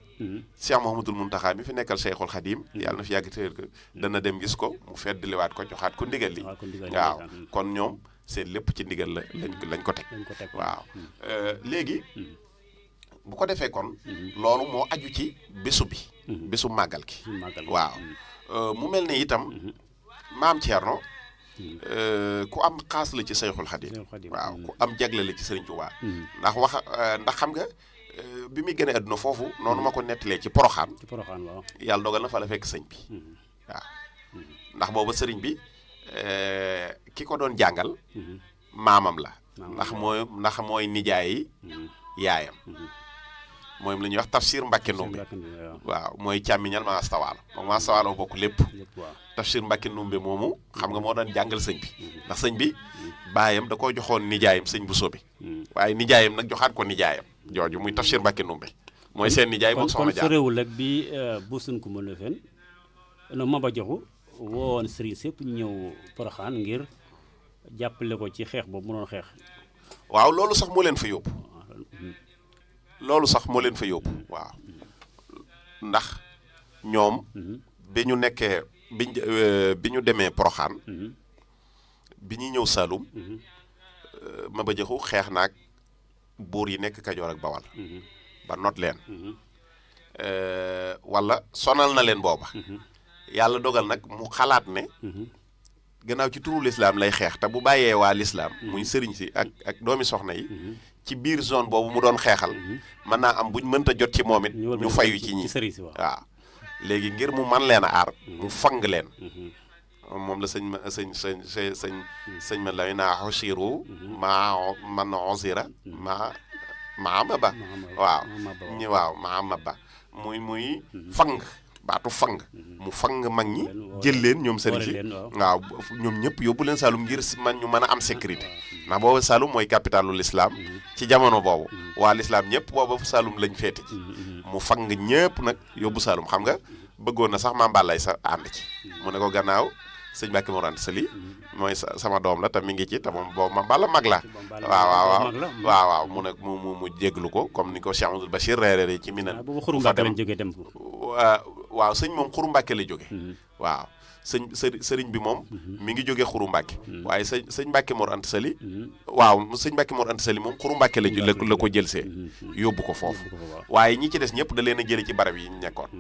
Cheikh Mouhamadoul Mountakha mi fi nekkal Cheikhul Khadim yàlla na fi yàgg te wéral ko dana dem gis ko mu feddliwaat ko joxaat ko ndigal li waaw kon ñoom seen lépp ci ndigal la lañ ko teg waaw léegi bu ko defee kon loolu moo aju ci bésu màggal gi waaw mu mel ne itam maam Thierno ku am xaas la ci Seyxul Xadim waaw ku am jagle la ci Sëriñ Tuubaa ndax xam nga bi muy gënee àdduna foofu noonu ma ko nettalee ci Poroxaan waaw yàlla dogal na fa la fekk sëñ bi waaw ndax booba sëriñ bi ki ko doon jàngal maamam la ndax mooy nijaayi yaayam moom la ñuy wax Tafsir Mbàkke Ndumbe waaw mooy càmmiñal ma astawaalo moom ma astawaalo bokk lépp Tafsir Mbàkke Ndumbe moomu xam nga moo doon jàngal sëñ bi ndax sëñ bi baayam da koo joxoon nijaayam sëñ bu sobi waaye nijaayam nag joxaat ko nijaayam jooju muy Tafsir Mbàkke Ndumbe mooy seen nijaay moom soxna jaar kon sorewul ak bi bu suñ ko mën a fen no Maba Jaxu woon sëriñ sépp ñëw Poroxaan ngir jàppale ko ci xeex boobu mu doon xeex waaw loolu sax moo leen fa yóbbu waaw ndax ñoom bi ñu nekkee bi ñu demee Poroxaan bi ñuy ñëw Saalum Maba Jaxu xeex naag buur yi nekk Kajoor ak Bawal ba not leen wala sonal na leen booba yàlla dogal nag mu xalaat ne gannaaw ci turu lislaam lay xeex te bu bàyyee waa lislaam muy sëriñ si ak doomi soxna yi ci biir zone boobu mu doon xeexal mën naa am buñ mënta jot ci moom it ñu fayu ci ñi waaw léegi ngir mu man leen a aar mu fang leen moom la sëñ ma lay naa xosiru man osira ma ba waaw ma ba muy fang baatu fang mu fang mag ñi jël leen ñoom sëriñ si waaw ñoom ñëpp yóbbu leen Saloum ngir ñu mën a am sécurité ndax boobu Saloum mooy capitalu l'islam ci jamono boobu waa l'islam ñëpp boobu Saloum lañ féete ci mu fang ñëpp nag yóbbu Saloum xam nga bëggoon na sax Maam Balla sa ànd ci mu ne ko gannaaw sëñ Mbàkke Mor Anta Sali mooy sama doom la te mi ngi ci te moom boobu Maam Balla mag la waaw mu ne mu jéglu ko comme ni ko Cheikh Amadou Bachir reeree ci Minan waaw sëñ moom Xuru Mbàkke la jóge waaw sëriñ bi moom mi ngi jóge Xuru Mbàkke waaye sëñ Mbàkke Mor Anta Sali sëñ Mbàkke Mor Anta Sali moom Xuru Mbàkke la ko jëlsee yóbbu ko foofu waaye ñi ci des ñëpp da leen a jële ci barab yi ñu nekkoon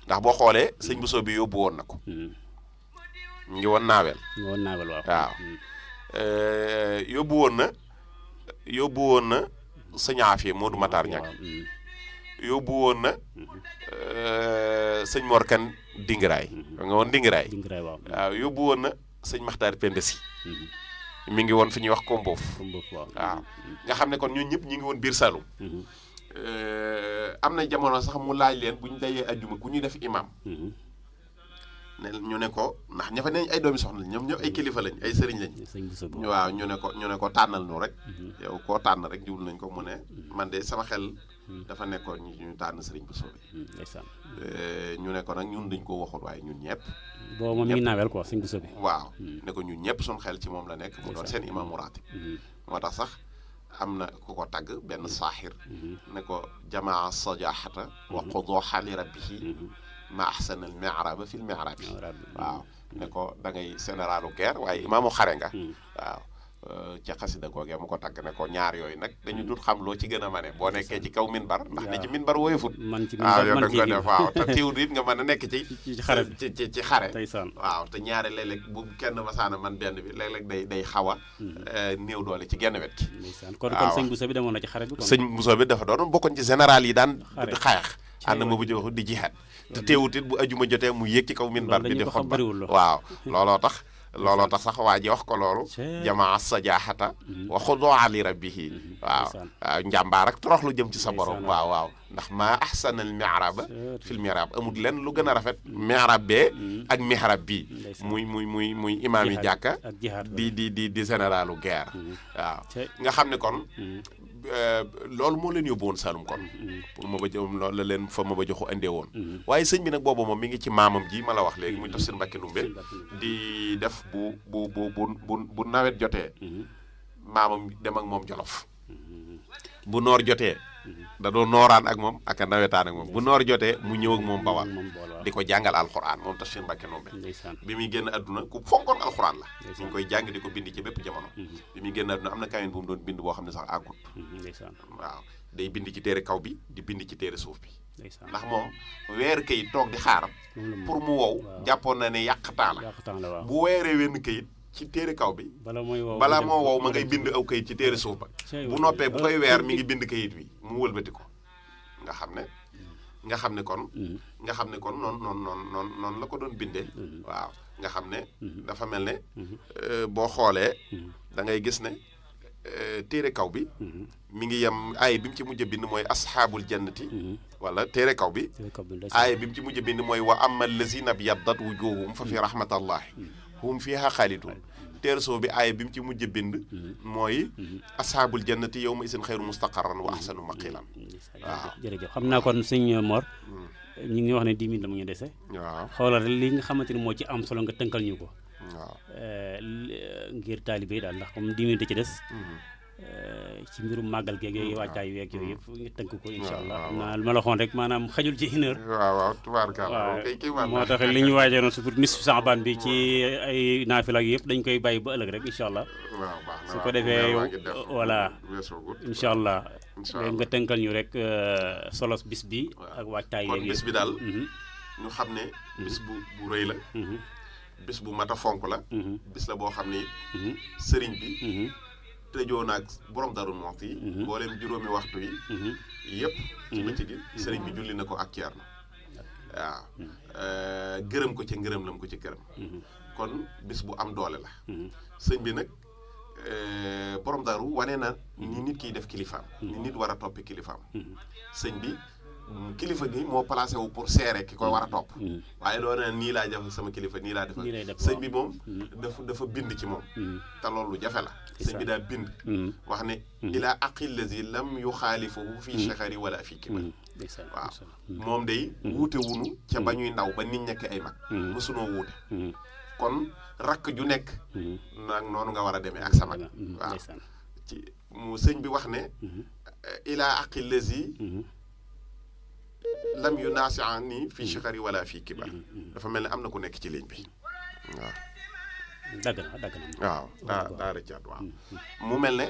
ndax boo xoolee sëñ Bousso bi yóbbu woon na ko mu ngi woon naawel waaw yóbbu woon na sëñ Afia Modou Matar Ñang yóbbu woon na sëñ Mor Kan Dingiraay nga woon Dingiraay waaw yóbbu woon na sëñ Maxtaar Penda Si mi ngi woon fi ñuy wax Komboof waaw nga xam ne kon ñun ñëpp ñi ngi woon biir Saloum am na jamono sax mu laaj leen bu ñu dajee ajjuma ku ñuy def imam ne ñu ne ko ndax ña fa neñ ay doomi soxna lañ ñoom ñëpp ay kilifa lañ ay sëriñ lañ waaw ñu ne ko tànnal nu rek yow koo tànn rek jublu nañ ko mu ne man de sama xel dafa nekkoon ñu tànn sëriñ Bousso bi ñu ne ko nag ñun dañ ko waxul waaye ñun ñëpp boobu moom mi ngi naawel quoi sëriñ Bousso bi waaw ne ko ñun ñëpp suñu xel ci moom la nekk mu doon seen imam mu ratib moo tax sax am na ku ko tagg benn saaxir ne ko jamaa sajaxata wa quduha li rabbihi ma ahsana al mi'raba fi al mi'rab waaw ne ko da ngay généralu guerre waaye imaamu xare nga waaw ci xasida googee mu ko tagg ne ko ñaar yooyu nag dañu dut xam loo ci gën a mane boo nekkee ci kaw minbar ndax ne ci minbar woyofut waaw yow da nga ko def waaw te tiwut it nga mën a nekk ci xare waaw te ñaare léeg-léeg bu kenn masaana man benn bi léeg-léeg day xaw a néew doole ci genn wet gi kon sëñ Bousso bi demoon na ci xare bi sëñ Bousso bi dafa doon bokkoon ci général yi daan xeex ànd ma bu joxu di jihaad te teewut it bu ajuma jotee mu yéeg ci kaw minbar bi di xutba waaw looloo tax sax waa ji wax ko loolu jamaa sajaaxata wa xudu'a li rabbihi waaw njàmbaar ak torox lu jëm ci sa borom waaw ndax maa ahsana al mi'raba fil mi'rab amul lenn lu gën a rafet mi'rab bee ak mihrab bii muy imaam yi jàkka di généralu guerre waaw nga xam ne kon loolu moo leen yóbbu woon Saloum kon pour ma ba loolu la leen fa ma ba joxu indee woon waaye sëñ bi nag boobu moom mi ngi ci maamam ji ma la wax léegi muy Tafsir Mbacké Ndoumbé di def bu nawet jotee maamam dem ak moom Jolof bu noor jotee da doon nooraan ak moom ak a nawetaan ak moom bu noor jotee mu ñëw ak moom Bawal di ko jàngal alxuraan moom Tafsir Mbacké Ndoumbé bi muy génn àdduna ku fonkoon alxuraan la ñu ngi koy jàng di ko bind ci bépp jamono bi muy génn àdduna am na kaamil bu mu doon bind boo xam ne sax àggut waaw day bind ci téere kaw bi di bind ci téere suuf bi ndax moom weer kayit toog di xaar pour mu wow jàppoon na ne yàqtaan la bu weeree wenn kayit ci téere kaw bi balaa moo wow ma ngay bind aw kayit ci téere suuf ba bu noppee bu koy weer mi ngi bind kayit wi mu wëlbati ko nga xam ne kon noonu la ko doon bindee waaw nga xam ne dafa mel ne boo xoolee da ngay gis ne téere kaw bi mi ngi yem aaya bi mu ci mujj bind mooy asxaabul jannati wala téere kaw bi aaya bi mu ci mujj bind mooy wa amma allazina byaddat wujuhum fa fi rahmatallahi hum fiha xaalidun téere soo bi aaya bi mu ci mujj bind mooy asxaabul jannati yawma isin xayru mustaqarran wa ahsanu maqilan waaw jërëjëf xam naa kon sëñ Mor ñu ngi wax ne 10 minutes la mu ñu dese waaw xoolal li nga xamante ni moo ci am solo nga tënkal ñu ko waaw ngir taalibe yi daal ndax comme 10 minutes ci des ci mbirum màggal geeg yooyu wàccaay weeg yooyu yëpp ñu tënk ko incha allah naa ma la waxoon rek maanaam xajul ci une heure waaw tubaarkalla moo tax li ñu waajoon su pour nisfu Saabaan bi ci ay naafila ak yëpp dañ koy bàyyi ba ëllëg rek incha allah su ko defee voilà incha allah léegi nga tënkal ñu rek solos bis bi ak wàccaay yeeg bis bi daal ñu xam ne bis bu rëy la bis bu mat a fonk la bis la boo xam ne sëriñ bi tëjoo naag borom Darou Mouhty yi booleem juróomi waxtu yi yëpp ci bëccëg gi sëriñ bi julli na ko ak Ceerno waaw gërëm ko ci ngërëm lam ko ci gërëm kon bis bu am doole la sëñ bi nag borom Darou wane na ni nit kiy def kilifaam ni nit war a toppi kilifaam sëñ bi kilifa gi moo placé wu pour seere ki ko war a topp waaye doo ne nii laa defal sama kilifa nii laa defal sëñ bi moom dafa bind ci moom te loolu jafe la sëñ bi daa bind wax ne ilaa aqil lazi lam yu xaalifahu fii chakari wala fii kibar waaw moom day wuute wunu ca ba ñuy ndaw ba nit ñekk ay mag mësunoo wuute kon rakk ju nekk nag noonu nga war a demee ak sa mag waaw ci mu sëñ bi wax ne ilaa aqil lazi lam yu naasian nii fii chakari wala fii kibar dafa mel ne am na ku nekk ci ligne bi waaw dagg na waaw daa rëccaat waaw mu mel ne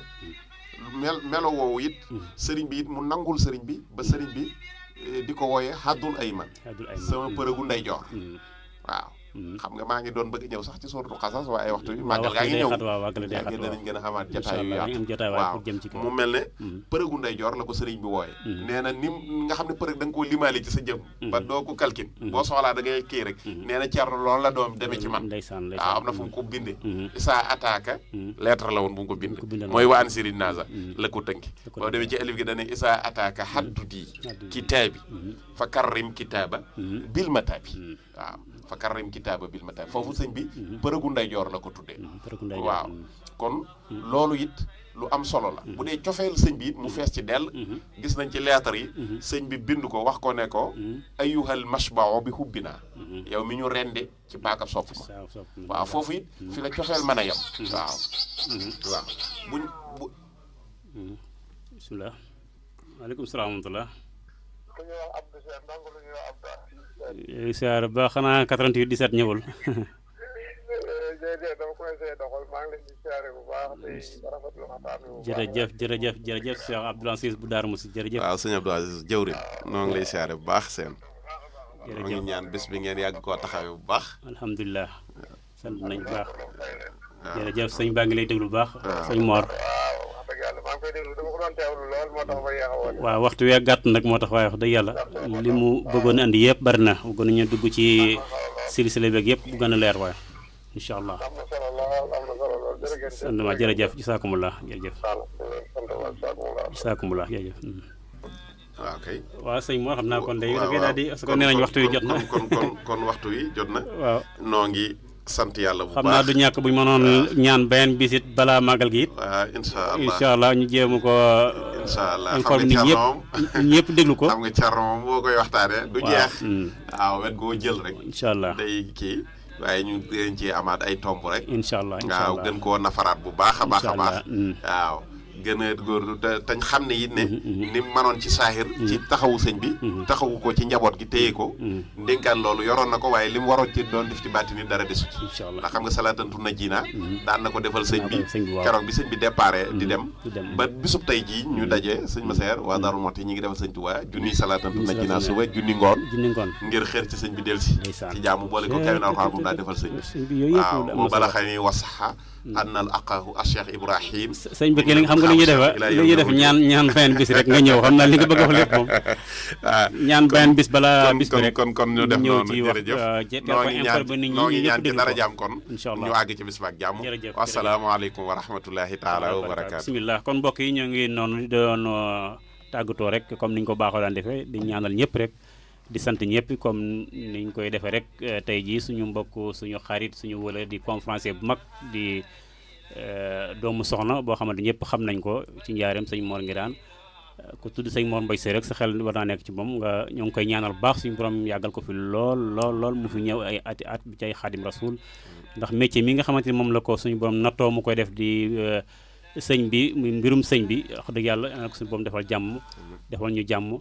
melo woowu it sëriñ bi it mu nangul sëriñ bi ba sëriñ bi di ko wooyee xaddul ay man sama përëgu ndeyjoor waaw xam nga maa ngi doon bëgg ñëw sax ci suuratu Qasas waaye waxtu bi màggal gaa ngi ñëw léegi danañ gën a xamaat jotaay yu yaatu waaw mu mel ne përëgu ndeyjoor la ko sëriñ bi wooye nee na nim nga xam ne përëg da nga koo limaale ci sa jëm ba doo ko kalkin boo soxlaa da ngay kii rek nee na Ceerno loolu la doom demee ci man waaw am na fu mu ko binde isaa ataaka lettre la woon bu mu ko bind mooy waan siri naasa la ko tënki boo demee ci alif gi dane isaa ataaka haddudi kitaabi fa karrim kitaaba bil mataabi waaw fa karrim kitaaba bil mataabi foofu sëñ bi përëgu ndeyjoor la ko tuddee waaw kon loolu it lu am solo la bu dee cofeel sëñ bi it mu fees ci dell gis nañ ci lettre yi sëñ bi bind ko wax ko ne ko ayyuhal mashba'u bi hubbina yow mi ñu rende ci paakab sopp ma waaw foofu it fi la cofeel mën a yem waaw bismillah waaleykum salaam wa rahmatullah siyaar ba xanaa 88 17 ñëwul jërëjëf Cheikh Abdoul Aziz bu Darou Mouhty jërëjëf waaw sëñ Abdoul Aziz jëwriñ noo ngi lay siyaare bu baax seen moo ngi ñaan bés bi ngeen yàgg koo taxawee bu baax alhamdulilah sant nañ bu baax jërëjëf sëñ baa ngi lay déglu bu baax sëñ Mor waaw waxtu wee gàtt nag moo tax waaye wax dëgg yàlla li mu bëggoon andi yëpp bari na bëggoon nañu dugg ci silsile beeg yëpp bu gën a leer waaye incha allah sant ma jërëjëf jisaakumullah jërëjëf waaw kay waaw sëñ Mor xam naa kon day da ngay daal di parce que nee nañ waxtu wi jot na kon waxtu wi jot na waaw noo ngi sant yàlla bu baax xam naa du ñàkk bu ñu mënoon ñaan beneen bisit balaa màggal gi it waaw incha allah ñu jéem ko incha allah informe nit ñëpp déglu ko xam nga Thierno moom boo koy waxtaanee du jeex waaw wet goo jël rek incha allah day kii waaye ñu dañ ci amaat ay tomb rek incha allah waaw gën koo nafaraat bu baax a baax a baax waaw gën a góor tañ xam ne it ne ni manoon ci saahir ci taxawu sëñ bi taxawu ko ci njaboot gi téye ko ndénkaan loolu yoroon na ko waaye li mu waroon ci doon def ci bàtti ni dara desu ci ndax xam nga salaatantu na jiina daan na ko defal sëñ bi keroog bi sëñ bi déparé di dem ba bisub tey jii ñu daje sëñ Massaer waa Darou Mouhty ñi ngi defal sëñ Tuubaa junniy salaatantu na jiina suba junni ngoon ngir xeer ci sëñ bi del si ci jaamu boole ko kawe na alxuraan bu mu daa defal sëñ bi waaw moo bala xëy ni wasaxa annal aqahu Cheikh Ibrahim sëñ bi li nga xam nga li ñuy def ñaan benn bis rek nga ñëw xam naa li nga bëgg a wax lépp moom ñaan benn bis balaa bis bi rek kon ñu def noonu jërëjëf noo ngi ñaan ci dara jàmm kon ñu àgg ci bis ba ak jàmm wasalaamaaleykum wa rahmatullahi taala wa barakaatu bismillah kon mbokk yi ñoo ngi noonu doon tàggatoo rek comme niñ ko baaxoo daan defee di ñaanal ñëpp rek di sant ñëpp comme niñ koy defee rek tey jii suñu mbokk suñu xarit suñu wala di conférencier bu mag di doomu soxna boo xamante ñëpp xam nañ ko ci njaareem sëñ Mor Ngiraan ku tudd sëñ Mor Mbaye Seye rek sa xel war naa nekk ci moom nga ñoo ngi koy ñaanal bu baax suñu borom yàggal ko fi lool mu fi ñëw ay at bi ci ay xaadim rasul ndax métier mi nga xamante ni moom la ko suñu borom nattoo mu koy def di sëñ bi mbirum sëñ bi wax dëgg yàlla na ko suñu borom defal jàmm defal ñu jàmm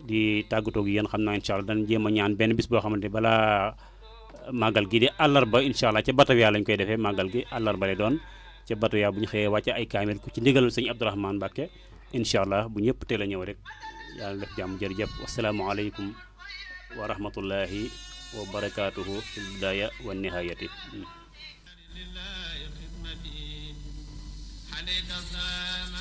di tàggatoo gi yéen xam naa incha allah dañ jéem a ñaan benn bis boo xamante ni balaa màggal gi di àllarba incha allah ca Batavia lañ koy defee màggal gi àllarba lay doon ca Batavia bu ñu xëyee wàcce ay kaamil ku ci ndigalal sëñ Abdourahmane Mbacke incha allah bu ñëpp teel a ñëw rek yàlla def jàmm jërëjëf wasalaamualeykum wa rahmatullahi wa barakaatuhu fil bidaaya wa nihayati عليك السلام